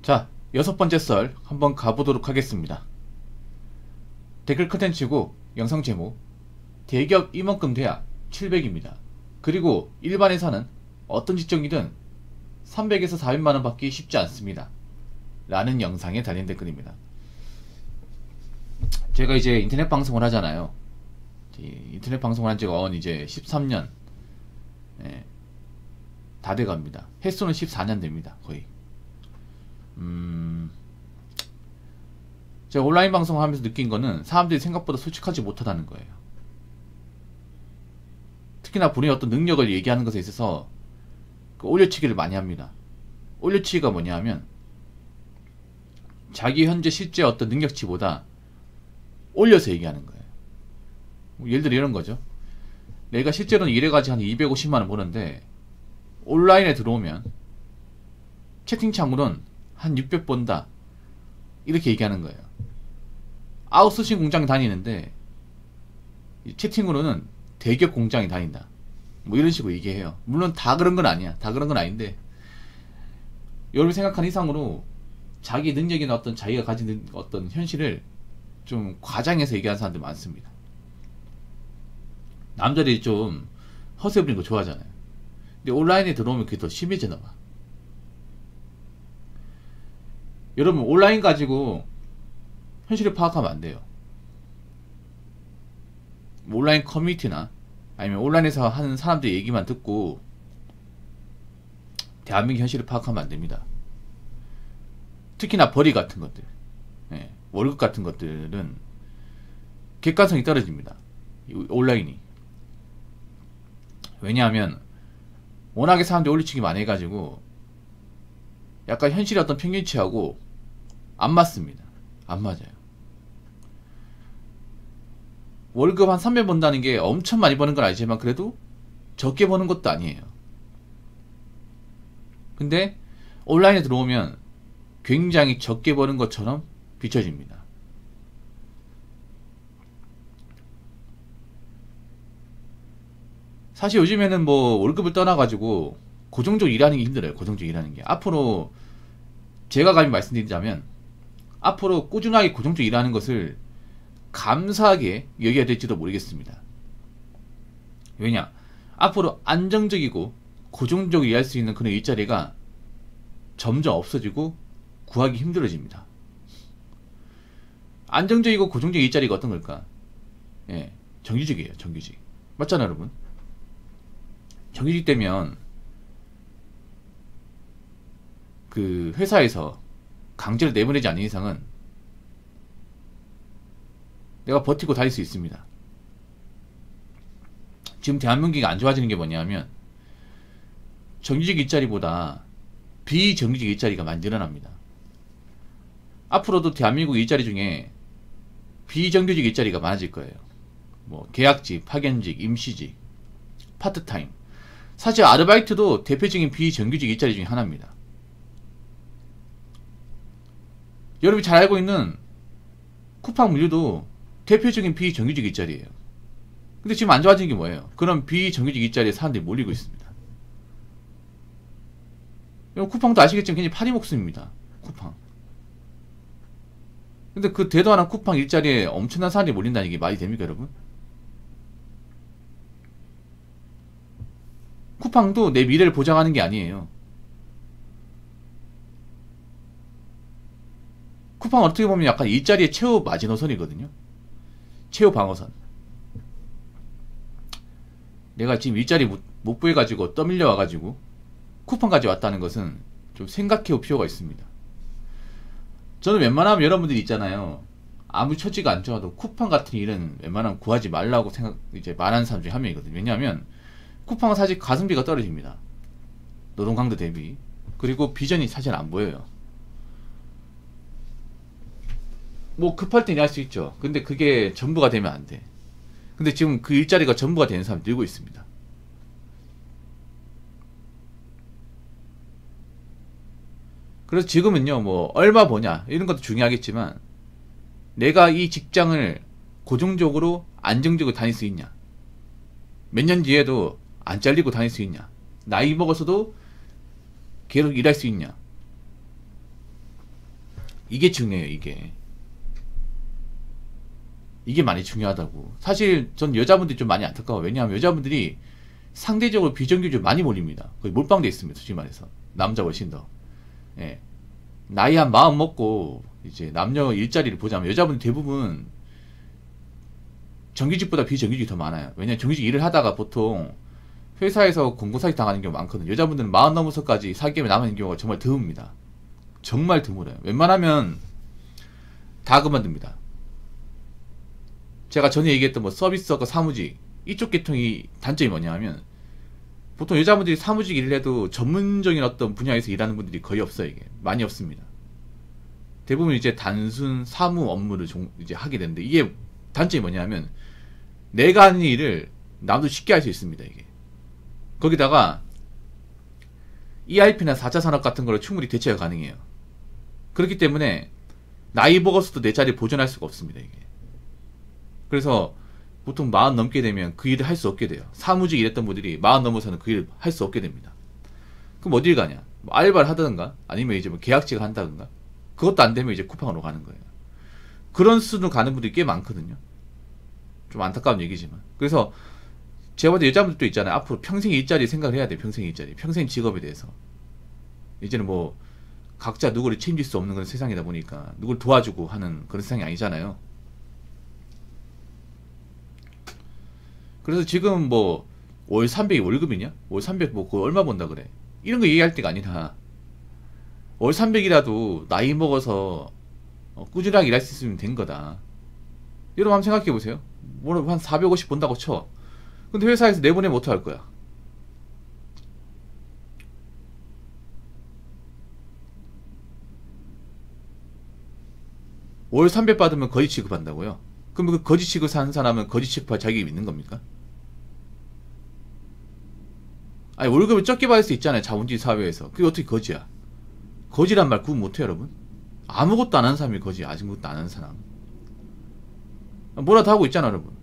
자, 6번째 썰 한번 가보도록 하겠습니다. 댓글 컨텐츠고 영상 제목 대기업 임원금 돼야 700입니다. 그리고 일반 회사는 어떤 직종이든 300에서 400만원 받기 쉽지 않습니다. 라는 영상에 달린 댓글입니다. 제가 이제 인터넷 방송을 하잖아요. 인터넷 방송을 한 지가 이제 13년 다 돼갑니다. 횟수는 14년 됩니다. 거의. 제가 온라인 방송을 하면서 느낀 거는 사람들이 생각보다 솔직하지 못하다는 거예요. 특히나 본인의 어떤 능력을 얘기하는 것에 있어서 그 올려치기를 많이 합니다. 올려치기가 뭐냐 하면 자기 현재 실제 어떤 능력치보다 올려서 얘기하는 거예요. 예를 들어 이런 거죠. 내가 실제로는 일해가지 한 250만원 버는데 온라인에 들어오면 채팅창으로는 한 600 번다 이렇게 얘기하는 거예요. 아웃소싱 공장 다니는데 채팅으로는 대기업 공장에 다닌다 뭐 이런 식으로 얘기해요. 물론 다 그런 건 아니야. 다 그런 건 아닌데 여러분이 생각하는 이상으로 자기 능력이나 어떤 자기가 가진 어떤 현실을 좀 과장해서 얘기하는 사람들 많습니다. 남자들이 좀 허세 부리는 거 좋아하잖아요. 근데 온라인에 들어오면 그게 더 심해지나 봐. 여러분 온라인 가지고 현실을 파악하면 안 돼요. 온라인 커뮤니티나 아니면 온라인에서 하는 사람들 얘기만 듣고 대한민국 현실을 파악하면 안 됩니다. 특히나 벌이 같은 것들, 월급 같은 것들은 객관성이 떨어집니다. 온라인이. 왜냐하면 워낙에 사람들이 올리치기 많이 해가지고 약간 현실의 어떤 평균치하고 안 맞습니다. 안 맞아요. 월급 한 300 번다는 게 엄청 많이 버는 건 아니지만 그래도 적게 버는 것도 아니에요. 근데 온라인에 들어오면 굉장히 적게 버는 것처럼 비춰집니다. 사실 요즘에는 뭐 월급을 떠나가지고 고정적으로 일하는 게 힘들어요. 고정적으로 일하는 게. 앞으로 제가 감히 말씀드리자면 앞으로 꾸준하게 고정적으로 일하는 것을 감사하게 여겨야 될지도 모르겠습니다. 왜냐? 앞으로 안정적이고 고정적으로 일할 수 있는 그런 일자리가 점점 없어지고 구하기 힘들어집니다. 안정적이고 고정적 일자리가 어떤 걸까? 정규직이에요. 정규직. 맞잖아요, 여러분? 정규직 되면 그 회사에서 강제로 내보내지 않는 이상은 내가 버티고 다닐 수 있습니다. 지금 대한민국이 안 좋아지는 게 뭐냐면 정규직 일자리보다 비정규직 일자리가 많이 늘어납니다. 앞으로도 대한민국 일자리 중에 비정규직 일자리가 많아질 거예요. 뭐 계약직, 파견직, 임시직, 파트타임. 사실 아르바이트도 대표적인 비정규직 일자리 중에 하나입니다. 여러분이 잘 알고 있는 쿠팡 물류도 대표적인 비정규직 일자리예요. 근데 지금 안 좋아지는 게 뭐예요? 그런 비정규직 일자리에 사람들이 몰리고 있습니다. 쿠팡도 아시겠지만 굉장히 파리 목숨입니다. 쿠팡. 근데 그 대도하는 쿠팡 일자리에 엄청난 사람들이 몰린다는 게 말이 됩니까, 여러분? 쿠팡도 내 미래를 보장하는 게 아니에요. 쿠팡은 어떻게 보면 약간 일자리의 최후 마지노선이거든요. 최후 방어선. 내가 지금 일자리 못 구해가지고 떠밀려 와가지고 쿠팡까지 왔다는 것은 좀 생각해 볼 필요가 있습니다. 저는 웬만하면 여러분들이 있잖아요. 아무 처지가 안 좋아도 쿠팡 같은 일은 웬만하면 구하지 말라고 이제 말하는 사람 중에 한 명이거든요. 왜냐하면 쿠팡은 사실 가성비가 떨어집니다. 노동 강도 대비. 그리고 비전이 사실 안 보여요. 뭐 급할 땐 일할 수 있죠. 근데 그게 전부가 되면 안 돼. 근데 지금 그 일자리가 전부가 되는 사람이 늘고 있습니다. 그래서 지금은요, 뭐 얼마 버냐 이런 것도 중요하겠지만 내가 이 직장을 고정적으로 안정적으로 다닐 수 있냐, 몇 년 뒤에도 안 잘리고 다닐 수 있냐, 나이 먹어서도 계속 일할 수 있냐, 이게 중요해요. 이게 많이 중요하다고. 사실 전 여자분들이 좀 많이 안타까워요. 왜냐하면 여자분들이 상대적으로 비정규직으로 많이 몰립니다. 거의 몰빵돼 있습니다. 솔직히 말해서 남자 훨씬 더. 예. 나이 한 마음 먹고 이제 남녀 일자리를 보자면 여자분들 대부분 정규직보다 비정규직이 더 많아요. 왜냐면 정규직 일을 하다가 보통 회사에서 공고사기 당하는 경우가 많거든요. 여자분들은 40 넘어서까지 사기업에 남아있는 경우가 정말 드뭅니다. 정말 드물어요. 웬만하면 다 그만둡니다. 제가 전에 얘기했던 뭐 서비스업과 사무직 이쪽 계통이 단점이 뭐냐 하면 보통 여자분들이 사무직 일을 해도 전문적인 어떤 분야에서 일하는 분들이 거의 없어요. 이게 많이 없습니다. 대부분 이제 단순 사무 업무를 이제 하게 되는데 이게 단점이 뭐냐 하면 내가 하는 일을 남도 쉽게 할 수 있습니다. 이게 거기다가 ERP나 4차 산업 같은 거를 충분히 대체가 가능해요. 그렇기 때문에 나이 먹어서도 내 자리를 보존할 수가 없습니다. 이게 그래서 보통 40 넘게 되면 그 일을 할 수 없게 돼요. 사무직 일했던 분들이 40 넘어서는 그 일을 할 수 없게 됩니다. 그럼 어딜 가냐? 뭐 알바를 하든가 아니면 이제 뭐 계약직을 한다든가 그것도 안 되면 이제 쿠팡으로 가는 거예요. 그런 수준으로 가는 분들이 꽤 많거든요. 좀 안타까운 얘기지만. 그래서 제가 봤을 때 여자분들도 있잖아요. 앞으로 평생 일자리 생각을 해야 돼요. 평생 일자리. 평생 직업에 대해서. 이제는 뭐 각자 누구를 책임질 수 없는 그런 세상이다 보니까 누구를 도와주고 하는 그런 세상이 아니잖아요. 그래서 지금 뭐 월 300이 월급이냐? 월 300 뭐 그거 얼마 번다 그래. 이런 거 얘기할 때가 아니라 월 300이라도 나이 먹어서 꾸준하게 일할 수 있으면 된 거다. 여러분 한번 생각해 보세요. 월 한 450 번다고 쳐. 근데 회사에서 내보내면 어떡할 거야? 월 300 받으면 거지 취급한다고요? 그럼 그 거지 취급하는 사람은 거지 취급할 자격이 있는 겁니까? 아니 월급을 적게 받을 수 있잖아요. 자본주의 사회에서. 그게 어떻게 거지야? 거지란 말 구분 못해요 여러분? 아무것도 안 하는 사람이 거지. 아무것도 안 하는 사람. 뭐라도 하고 있잖아 여러분.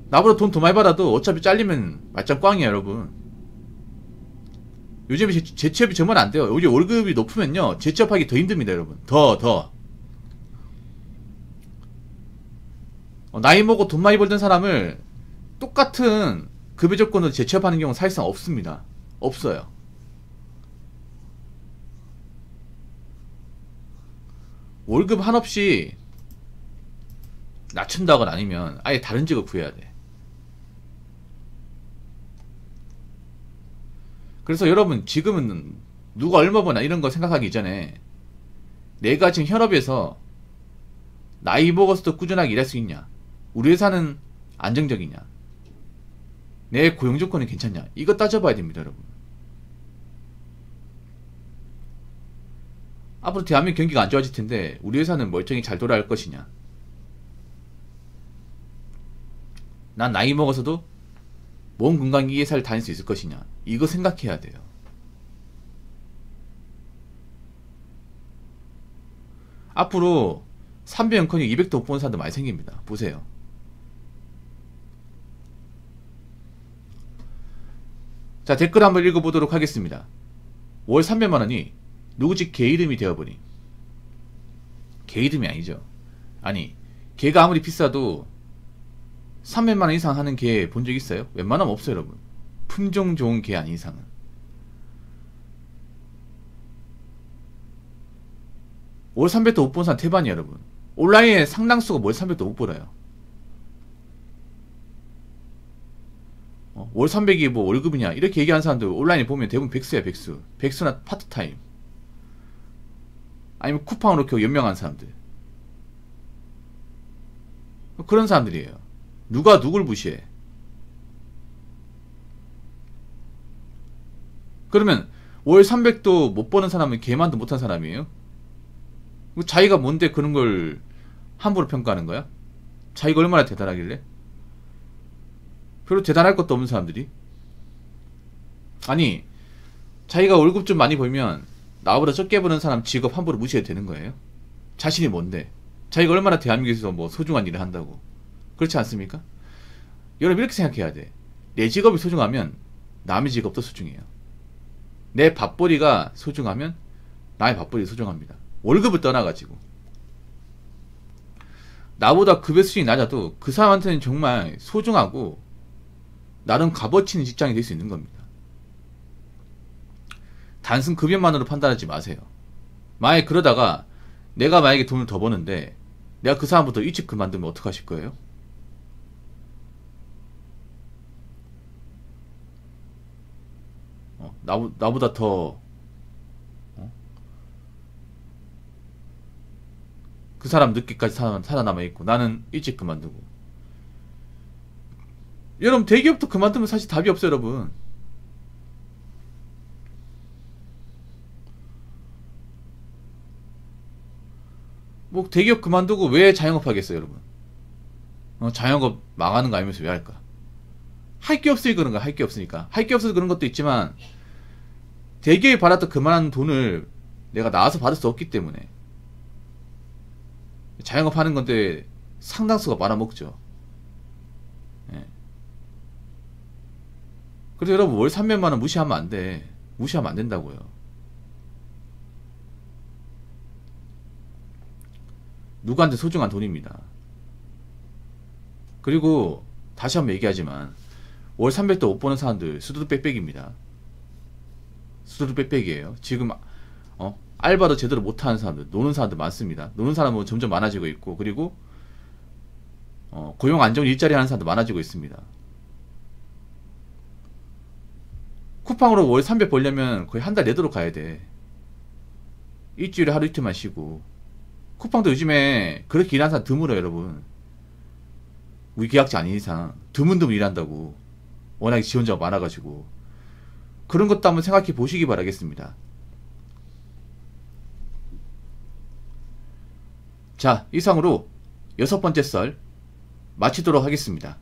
나보다 돈 더 많이 받아도 어차피 잘리면 말짱 꽝이야 여러분. 요즘에 재취업이 정말 안 돼요. 요즘 월급이 높으면요 재취업하기 더 힘듭니다 여러분. 더 나이 먹고 돈 많이 벌던 사람을 똑같은 급여 조건으로 재취업하는 경우는 사실상 없습니다. 없어요. 월급 한없이 낮춘다거나 아니면 아예 다른 직업 구해야 돼. 그래서 여러분 지금은 누가 얼마 버나 이런 거 생각하기 이전에 내가 지금 현업에서 나이 먹어서도 꾸준하게 일할 수 있냐, 우리 회사는 안정적이냐, 내 고용 조건이 괜찮냐, 이거 따져봐야 됩니다 여러분. 앞으로 대한민국 경기가 안 좋아질 텐데 우리 회사는 멀쩡히 잘 돌아갈 것이냐, 난 나이 먹어서도 몸 건강히 이 회사를 다닐 수 있을 것이냐, 이거 생각해야 돼요. 앞으로 300연커니 200도 못 보는 사람도 많이 생깁니다. 보세요. 자, 댓글 한번 읽어보도록 하겠습니다. 월 300만원이 누구 집 개 이름이 되어버린, 개 이름이 아니죠. 아니 개가 아무리 비싸도 300만원 이상 하는 개 본 적 있어요? 웬만하면 없어요 여러분. 품종 좋은 개 아닌 이상은. 월 300도 못 본 사람 태반이야 여러분. 온라인에 상당수가 월 300도 못 벌어요. 월 300이 뭐 월급이냐 이렇게 얘기하는 사람들 온라인에 보면 대부분 백수야 백수. 백수나 파트타임 아니면 쿠팡으로 겨우 연명한 사람들, 그런 사람들이에요. 누가 누굴 무시해? 그러면 월 300도 못 버는 사람은 개만도 못한 사람이에요? 자기가 뭔데 그런 걸 함부로 평가하는 거야? 자기가 얼마나 대단하길래? 별로 대단할 것도 없는 사람들이? 아니 자기가 월급 좀 많이 벌면 나보다 적게 버는 사람 직업 함부로 무시해도 되는 거예요? 자신이 뭔데? 자기가 얼마나 대한민국에서 뭐 소중한 일을 한다고? 그렇지 않습니까? 여러분 이렇게 생각해야 돼. 내 직업이 소중하면 남의 직업도 소중해요. 내 밥벌이가 소중하면 나의 밥벌이 소중합니다. 월급을 떠나가지고 나보다 급여 수준이 낮아도 그 사람한테는 정말 소중하고 나름 값어치 있는 직장이 될 수 있는 겁니다. 단순 급여만으로 판단하지 마세요. 만약에 그러다가 내가 만약에 돈을 더 버는데 내가 그 사람부터 일찍 그만두면 어떡하실 거예요? 나보다 더 그 사람 늦게까지 살아남아있고 나는 일찍 그만두고. 여러분 대기업도 그만두면 사실 답이 없어요 여러분. 뭐 대기업 그만두고 왜 자영업 하겠어요 여러분. 자영업 망하는 거 알면서 왜 할까? 할 게 없으니까 그런 거야. 할 게 없으니까. 할 게 없어서 그런 것도 있지만 대기업이 받았던 그만한 돈을 내가 나와서 받을 수 없기 때문에 자영업 하는 건데 상당수가 말아먹죠. 예. 그래서 여러분 월 300만원 무시하면 안 돼. 무시하면 안 된다고요. 누구한테 소중한 돈입니다. 그리고 다시 한번 얘기하지만 월 300도 못 버는 사람들 수두룩 빽빽입니다. 수두룩 빽빽이에요. 지금 알바도 제대로 못하는 사람들, 노는 사람들 많습니다. 노는 사람은 점점 많아지고 있고, 그리고 고용 안정 일자리 하는 사람도 많아지고 있습니다. 쿠팡으로 월 300 벌려면 거의 한 달 내도록 가야 돼. 일주일에 하루 이틀만 쉬고. 쿠팡도 요즘에 그렇게 일하는 사람 드물어요 여러분. 우리 계약자 아닌 이상 드문드문 일한다고. 워낙에 지원자가 많아가지고. 그런 것도 한번 생각해 보시기 바라겠습니다. 자, 이상으로 6번째 썰 마치도록 하겠습니다.